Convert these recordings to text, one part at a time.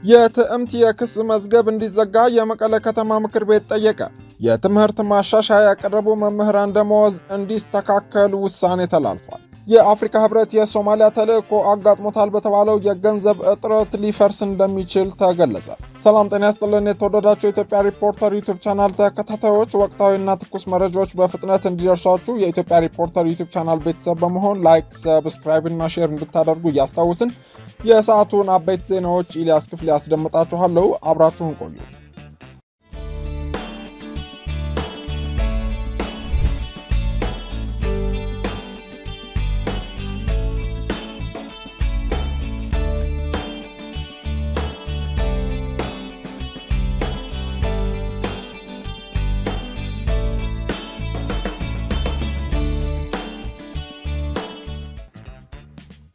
የትዕምት የክስ መዝገብ እንዲዘጋ የመቀለ ከተማ ምክር ቤት ጠየቀ። የትምህርት ማሻሻያ ያቀረቡ መምህራን ደመወዝ እንዲስተካከል ውሳኔ ተላልፏል። የአፍሪካ ህብረት የሶማሊያ ተልዕኮ አጋጥሞታል በተባለው የገንዘብ እጥረት ሊፈርስ እንደሚችል ተገለጸ። ሰላም ጤና ይስጥልን። የተወደዳችሁ የኢትዮጵያ ሪፖርተር ዩቲዩብ ቻናል ተከታታዮች ወቅታዊና ትኩስ መረጃዎች በፍጥነት እንዲደርሷችሁ የኢትዮጵያ ሪፖርተር ዩቲዩብ ቻናል ቤተሰብ በመሆን ላይክ፣ ሰብስክራይብ እና ሼር እንድታደርጉ እያስታውስን የሰዓቱን አበይት ዜናዎች ኢሊያስ ክፍሌ ያስደምጣችኋለሁ። አብራችሁን ቆዩ።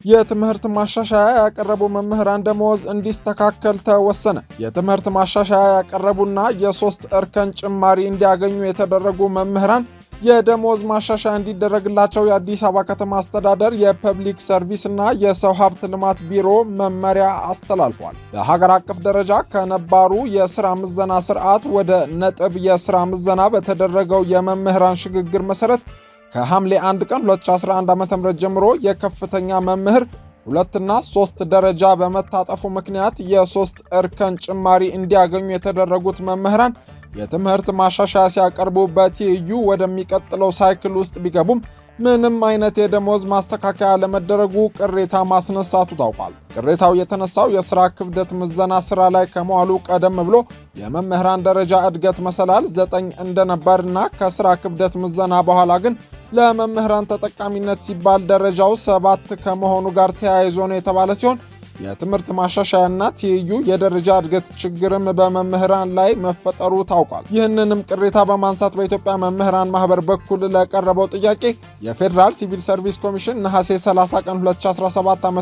የትምህርት ማሻሻያ ያቀረቡ መምህራን ደመወዝ እንዲስተካከል ተወሰነ። የትምህርት ማሻሻያ ያቀረቡና የሶስት እርከን ጭማሪ እንዲያገኙ የተደረጉ መምህራን የደመወዝ ማሻሻያ እንዲደረግላቸው የአዲስ አበባ ከተማ አስተዳደር የፐብሊክ ሰርቪስ እና የሰው ሀብት ልማት ቢሮ መመሪያ አስተላልፏል። በሀገር አቀፍ ደረጃ ከነባሩ የሥራ ምዘና ስርዓት ወደ ነጥብ የሥራ ምዘና በተደረገው የመምህራን ሽግግር መሠረት ከሐምሌ 1 ቀን 2011 ዓ.ም ጀምሮ የከፍተኛ መምህር 2 እና 3 ደረጃ በመታጠፉ ምክንያት የ3 እርከን ጭማሪ እንዲያገኙ የተደረጉት መምህራን የትምህርት ማሻሻያ ሲያቀርቡ በትይዩ ወደሚቀጥለው ሳይክል ውስጥ ቢገቡም ምንም አይነት የደመወዝ ማስተካከያ ለመደረጉ ቅሬታ ማስነሳቱ ታውቋል። ቅሬታው የተነሳው የሥራ ክብደት ምዘና ሥራ ላይ ከመዋሉ ቀደም ብሎ የመምህራን ደረጃ እድገት መሰላል 9 እንደነበርና ከሥራ ክብደት ምዘና በኋላ ግን ለመምህራን ተጠቃሚነት ሲባል ደረጃው 7 ከመሆኑ ጋር ተያይዞ ነው የተባለ ሲሆን የትምህርት ማሻሻያና ትይዩ የደረጃ እድገት ችግርም በመምህራን ላይ መፈጠሩ ታውቋል። ይህንንም ቅሬታ በማንሳት በኢትዮጵያ መምህራን ማህበር በኩል ለቀረበው ጥያቄ የፌዴራል ሲቪል ሰርቪስ ኮሚሽን ነሐሴ 30 ቀን 2017 ዓ.ም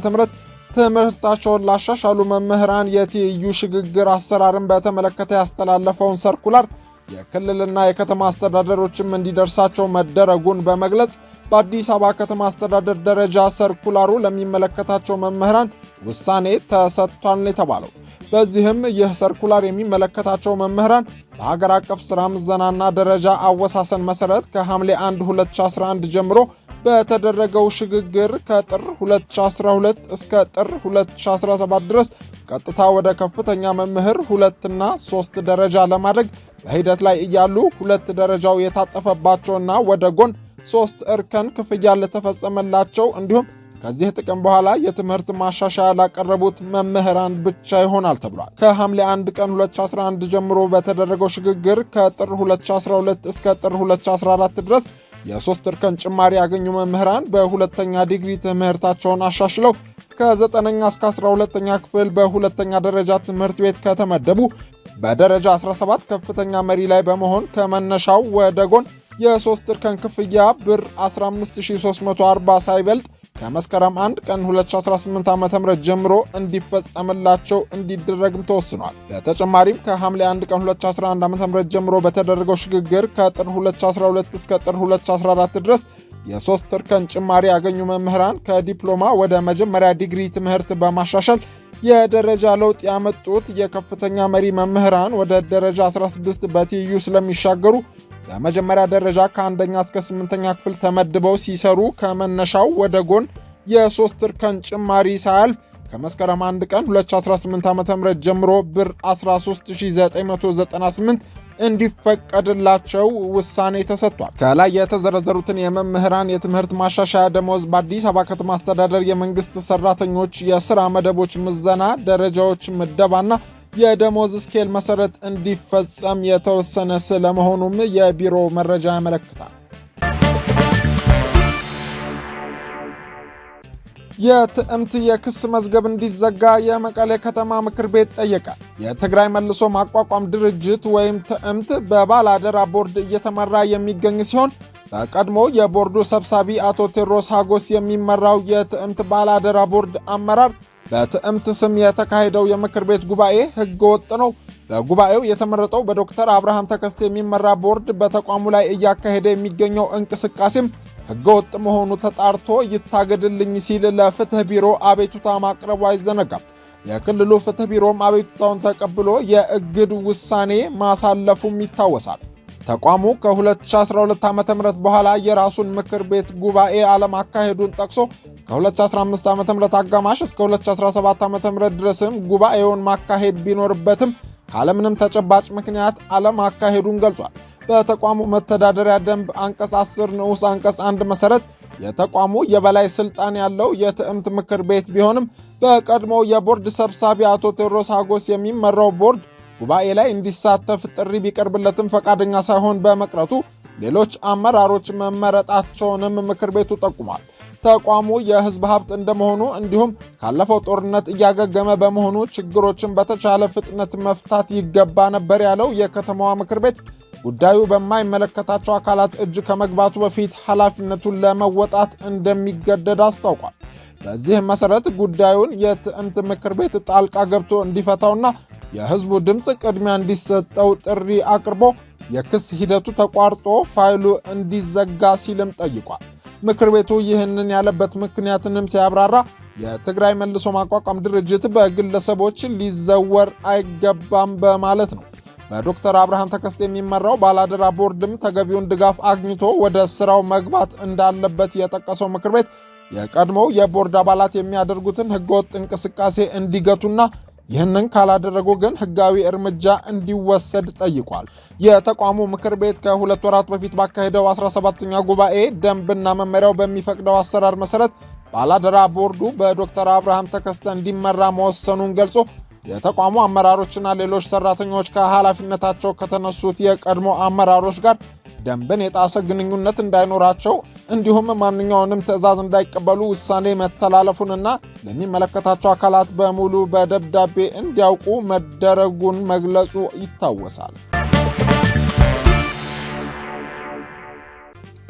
ትምህርታቸውን ላሻሻሉ መምህራን የትይዩ ሽግግር አሰራርን በተመለከተ ያስተላለፈውን ሰርኩላር የክልልና የከተማ አስተዳደሮችም እንዲደርሳቸው መደረጉን በመግለጽ በአዲስ አበባ ከተማ አስተዳደር ደረጃ ሰርኩላሩ ለሚመለከታቸው መምህራን ውሳኔ ተሰጥቷል የተባለው። በዚህም ይህ ሰርኩላር የሚመለከታቸው መምህራን በሀገር አቀፍ ሥራ ምዘናና ደረጃ አወሳሰን መሠረት ከሐምሌ 1 2011 ጀምሮ በተደረገው ሽግግር ከጥር 2012 እስከ ጥር 2017 ድረስ ቀጥታ ወደ ከፍተኛ መምህር 2 እና 3 ደረጃ ለማድረግ በሂደት ላይ እያሉ 2 ደረጃው የታጠፈባቸውና ወደ ጎን 3 እርከን ክፍያ ለተፈጸመላቸው እንዲሁም ከዚህ ጥቅም በኋላ የትምህርት ማሻሻያ ላቀረቡት መምህራን ብቻ ይሆናል ተብሏል። ከሐምሌ 1 ቀን 2011 ጀምሮ በተደረገው ሽግግር ከጥር 2012 እስከ ጥር 2014 ድረስ የ3 እርከን ጭማሪ ያገኙ መምህራን በሁለተኛ ዲግሪ ትምህርታቸውን አሻሽለው ከ9ኛ እስከ 12ኛ ክፍል በሁለተኛ ደረጃ ትምህርት ቤት ከተመደቡ በደረጃ 17 ከፍተኛ መሪ ላይ በመሆን ከመነሻው ወደ ጎን የ3 እርከን ክፍያ ብር 15340 ሳይበልጥ ከመስከረም 1 ቀን 2018 ዓ.ም ጀምሮ እንዲፈጸምላቸው እንዲደረግም ተወስኗል። በተጨማሪም ከሐምሌ 1 ቀን 2011 ዓ.ም ጀምሮ በተደረገው ሽግግር ከጥር 2012 እስከ ጥር 2014 ድረስ የ3 እርከን ጭማሪ ያገኙ መምህራን ከዲፕሎማ ወደ መጀመሪያ ዲግሪ ትምህርት በማሻሻል የደረጃ ለውጥ ያመጡት የከፍተኛ መሪ መምህራን ወደ ደረጃ 16 በትይዩ ስለሚሻገሩ በመጀመሪያ ደረጃ ከ1ኛ እስከ 8ኛ ክፍል ተመድበው ሲሰሩ ከመነሻው ወደ ጎን የ3 እርከን ጭማሪ ሳያልፍ ከመስከረም 1 ቀን 2018 ዓ.ም ጀምሮ ብር 13998 እንዲፈቀድላቸው ውሳኔ ተሰጥቷል። ከላይ የተዘረዘሩትን የመምህራን የትምህርት ማሻሻያ ደመወዝ በአዲስ አበባ ከተማ አስተዳደር የመንግስት ሰራተኞች የሥራ መደቦች ምዘና ደረጃዎች ምደባና የደመወዝ ስኬል መሰረት እንዲፈጸም የተወሰነ ስለመሆኑም የቢሮ መረጃ ያመለክታል። የትዕምት የክስ መዝገብ እንዲዘጋ የመቀሌ ከተማ ምክር ቤት ጠየቀ። የትግራይ መልሶ ማቋቋም ድርጅት ወይም ትዕምት በባለአደራ ቦርድ እየተመራ የሚገኝ ሲሆን በቀድሞ የቦርዱ ሰብሳቢ አቶ ቴዎድሮስ ሀጎስ የሚመራው የትዕምት ባለአደራ ቦርድ አመራር በትዕምት ስም የተካሄደው የምክር ቤት ጉባኤ ሕገ ወጥ ነው፣ በጉባኤው የተመረጠው በዶክተር አብርሃም ተከስተ የሚመራ ቦርድ በተቋሙ ላይ እያካሄደ የሚገኘው እንቅስቃሴም ሕገወጥ መሆኑ ተጣርቶ ይታገድልኝ ሲል ለፍትህ ቢሮ አቤቱታ ማቅረቡ አይዘነጋም። የክልሉ ፍትህ ቢሮም አቤቱታውን ተቀብሎ የእግድ ውሳኔ ማሳለፉም ይታወሳል። ተቋሙ ከ2012 ዓ.ም በኋላ የራሱን ምክር ቤት ጉባኤ አለማካሄዱን ጠቅሶ ከ2015 ዓ.ም አጋማሽ እስከ 2017 ዓ.ም ድረስም ጉባኤውን ማካሄድ ቢኖርበትም ካለምንም ተጨባጭ ምክንያት አለማካሄዱን ገልጿል። በተቋሙ መተዳደሪያ ደንብ አንቀጽ 10 ንዑስ አንቀጽ 1 መሰረት የተቋሙ የበላይ ስልጣን ያለው የትዕምት ምክር ቤት ቢሆንም በቀድሞው የቦርድ ሰብሳቢ አቶ ቴዎድሮስ ሀጎስ የሚመራው ቦርድ ጉባኤ ላይ እንዲሳተፍ ጥሪ ቢቀርብለትም ፈቃደኛ ሳይሆን በመቅረቱ ሌሎች አመራሮች መመረጣቸውንም ምክር ቤቱ ጠቁሟል። ተቋሙ የሕዝብ ሀብት እንደመሆኑ እንዲሁም ካለፈው ጦርነት እያገገመ በመሆኑ ችግሮችን በተቻለ ፍጥነት መፍታት ይገባ ነበር ያለው የከተማዋ ምክር ቤት ጉዳዩ በማይመለከታቸው አካላት እጅ ከመግባቱ በፊት ኃላፊነቱን ለመወጣት እንደሚገደድ አስታውቋል። በዚህ መሰረት ጉዳዩን የትዕምት ምክር ቤት ጣልቃ ገብቶ እንዲፈታውና የህዝቡ ድምፅ ቅድሚያ እንዲሰጠው ጥሪ አቅርቦ የክስ ሂደቱ ተቋርጦ ፋይሉ እንዲዘጋ ሲልም ጠይቋል። ምክር ቤቱ ይህንን ያለበት ምክንያትንም ሲያብራራ የትግራይ መልሶ ማቋቋም ድርጅት በግለሰቦች ሊዘወር አይገባም በማለት ነው። በዶክተር አብርሃም ተከስተ የሚመራው ባላደራ ቦርድም ተገቢውን ድጋፍ አግኝቶ ወደ ስራው መግባት እንዳለበት የጠቀሰው ምክር ቤት የቀድሞው የቦርድ አባላት የሚያደርጉትን ህገወጥ እንቅስቃሴ እንዲገቱና ይህንን ካላደረጉ ግን ህጋዊ እርምጃ እንዲወሰድ ጠይቋል። የተቋሙ ምክር ቤት ከ2 ወራት በፊት ባካሄደው 17ኛ ጉባኤ ደንብና መመሪያው በሚፈቅደው አሰራር መሰረት ባላደራ ቦርዱ በዶክተር አብርሃም ተከስተ እንዲመራ መወሰኑን ገልጾ የተቋሙ አመራሮችና ሌሎች ሰራተኞች ከኃላፊነታቸው ከተነሱት የቀድሞ አመራሮች ጋር ደንብን የጣሰ ግንኙነት እንዳይኖራቸው እንዲሁም ማንኛውንም ትዕዛዝ እንዳይቀበሉ ውሳኔ መተላለፉንና ለሚመለከታቸው አካላት በሙሉ በደብዳቤ እንዲያውቁ መደረጉን መግለጹ ይታወሳል።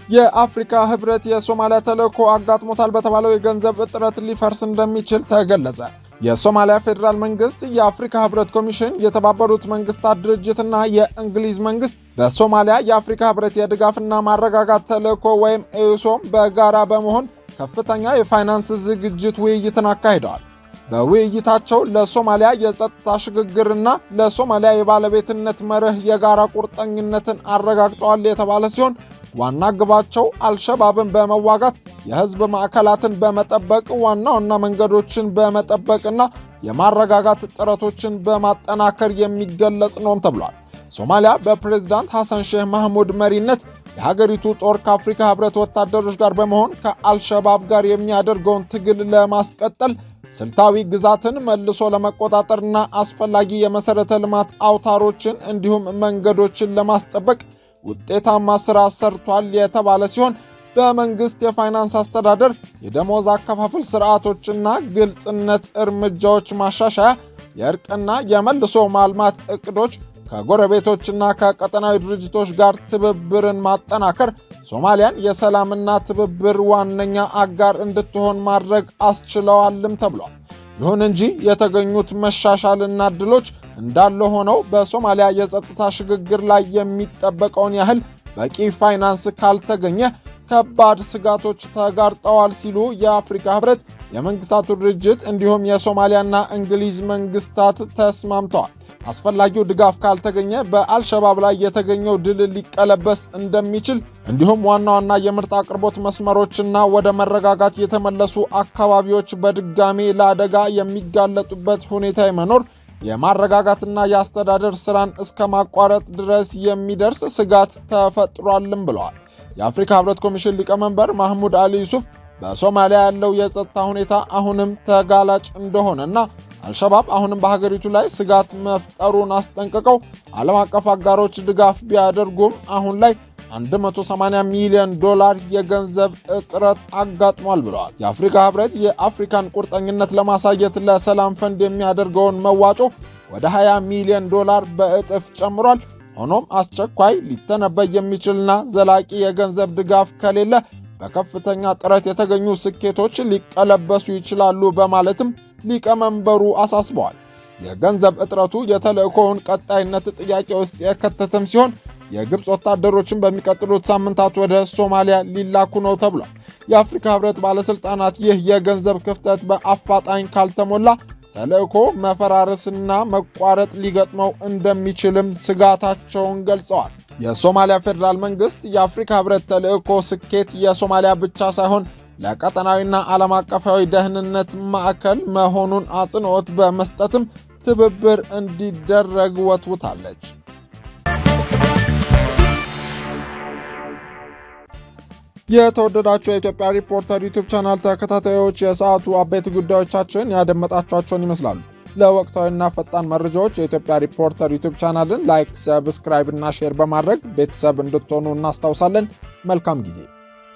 የአፍሪካ ህብረት የሶማሊያ ተልዕኮ አጋጥሞታል በተባለው የገንዘብ እጥረት ሊፈርስ እንደሚችል ተገለጸ። የሶማሊያ ፌዴራል መንግስት፣ የአፍሪካ ህብረት ኮሚሽን፣ የተባበሩት መንግስታት ድርጅትና የእንግሊዝ መንግስት በሶማሊያ የአፍሪካ ህብረት የድጋፍና ማረጋጋት ተልዕኮ ወይም ኤዩሶም በጋራ በመሆን ከፍተኛ የፋይናንስ ዝግጅት ውይይትን አካሂደዋል። በውይይታቸው ለሶማሊያ የጸጥታ ሽግግርና ለሶማሊያ የባለቤትነት መርህ የጋራ ቁርጠኝነትን አረጋግጠዋል የተባለ ሲሆን ዋና ግባቸው አልሸባብን በመዋጋት የህዝብ ማዕከላትን በመጠበቅ ዋና መንገዶችን በመጠበቅና የማረጋጋት ጥረቶችን በማጠናከር የሚገለጽ ነውም ተብሏል። ሶማሊያ በፕሬዝዳንት ሐሰን ሼህ ማህሙድ መሪነት የሀገሪቱ ጦር ከአፍሪካ ህብረት ወታደሮች ጋር በመሆን ከአልሸባብ ጋር የሚያደርገውን ትግል ለማስቀጠል ስልታዊ ግዛትን መልሶ ለመቆጣጠርና አስፈላጊ የመሰረተ ልማት አውታሮችን እንዲሁም መንገዶችን ለማስጠበቅ ውጤታማ ስራ ሰርቷል የተባለ ሲሆን በመንግስት የፋይናንስ አስተዳደር፣ የደሞዝ አከፋፈል ስርዓቶችና ግልጽነት እርምጃዎች ማሻሻያ፣ የእርቅና የመልሶ ማልማት እቅዶች፣ ከጎረቤቶችና ከቀጠናዊ ድርጅቶች ጋር ትብብርን ማጠናከር ሶማሊያን የሰላምና ትብብር ዋነኛ አጋር እንድትሆን ማድረግ አስችለዋልም ተብሏል። ይሁን እንጂ የተገኙት መሻሻልና ድሎች እንዳለ ሆነው በሶማሊያ የጸጥታ ሽግግር ላይ የሚጠበቀውን ያህል በቂ ፋይናንስ ካልተገኘ ከባድ ስጋቶች ተጋርጠዋል ሲሉ የአፍሪካ ህብረት፣ የመንግስታቱ ድርጅት እንዲሁም የሶማሊያና እንግሊዝ መንግስታት ተስማምተዋል። አስፈላጊው ድጋፍ ካልተገኘ በአልሸባብ ላይ የተገኘው ድል ሊቀለበስ እንደሚችል እንዲሁም ዋና የምርት አቅርቦት መስመሮችና ወደ መረጋጋት የተመለሱ አካባቢዎች በድጋሜ ለአደጋ የሚጋለጡበት ሁኔታ መኖር የማረጋጋትና የአስተዳደር ስራን እስከ ማቋረጥ ድረስ የሚደርስ ስጋት ተፈጥሯልም ብለዋል። የአፍሪካ ህብረት ኮሚሽን ሊቀመንበር ማህሙድ አሊ ዩሱፍ በሶማሊያ ያለው የጸጥታ ሁኔታ አሁንም ተጋላጭ እንደሆነና አልሸባብ አሁንም በሀገሪቱ ላይ ስጋት መፍጠሩን አስጠንቅቀው ዓለም አቀፍ አጋሮች ድጋፍ ቢያደርጉም አሁን ላይ $180 ሚሊዮን የገንዘብ እጥረት አጋጥሟል ብለዋል። የአፍሪካ ህብረት የአፍሪካን ቁርጠኝነት ለማሳየት ለሰላም ፈንድ የሚያደርገውን መዋጮ ወደ $20 ሚሊዮን በእጥፍ ጨምሯል። ሆኖም አስቸኳይ ሊተነበይ የሚችልና ዘላቂ የገንዘብ ድጋፍ ከሌለ በከፍተኛ ጥረት የተገኙ ስኬቶች ሊቀለበሱ ይችላሉ በማለትም ሊቀመንበሩ አሳስበዋል። የገንዘብ እጥረቱ የተልዕኮውን ቀጣይነት ጥያቄ ውስጥ የከተተም ሲሆን የግብፅ ወታደሮችን በሚቀጥሉት ሳምንታት ወደ ሶማሊያ ሊላኩ ነው ተብሏል። የአፍሪካ ህብረት ባለስልጣናት ይህ የገንዘብ ክፍተት በአፋጣኝ ካልተሞላ ተልዕኮ መፈራረስና መቋረጥ ሊገጥመው እንደሚችልም ስጋታቸውን ገልጸዋል። የሶማሊያ ፌዴራል መንግሥት የአፍሪካ ህብረት ተልዕኮ ስኬት የሶማሊያ ብቻ ሳይሆን ለቀጠናዊና ዓለም አቀፋዊ ደህንነት ማዕከል መሆኑን አጽንዖት በመስጠትም ትብብር እንዲደረግ ወትውታለች። የተወደዳችሁ የኢትዮጵያ ሪፖርተር ዩቲዩብ ቻናል ተከታታዮች የሰዓቱ አበይት ጉዳዮቻችን ያደመጣችኋቸውን ይመስላሉ። ለወቅታዊና ፈጣን መረጃዎች የኢትዮጵያ ሪፖርተር ዩቲዩብ ቻናልን ላይክ፣ ሰብስክራይብ እና ሼር በማድረግ ቤተሰብ እንድትሆኑ እናስታውሳለን። መልካም ጊዜ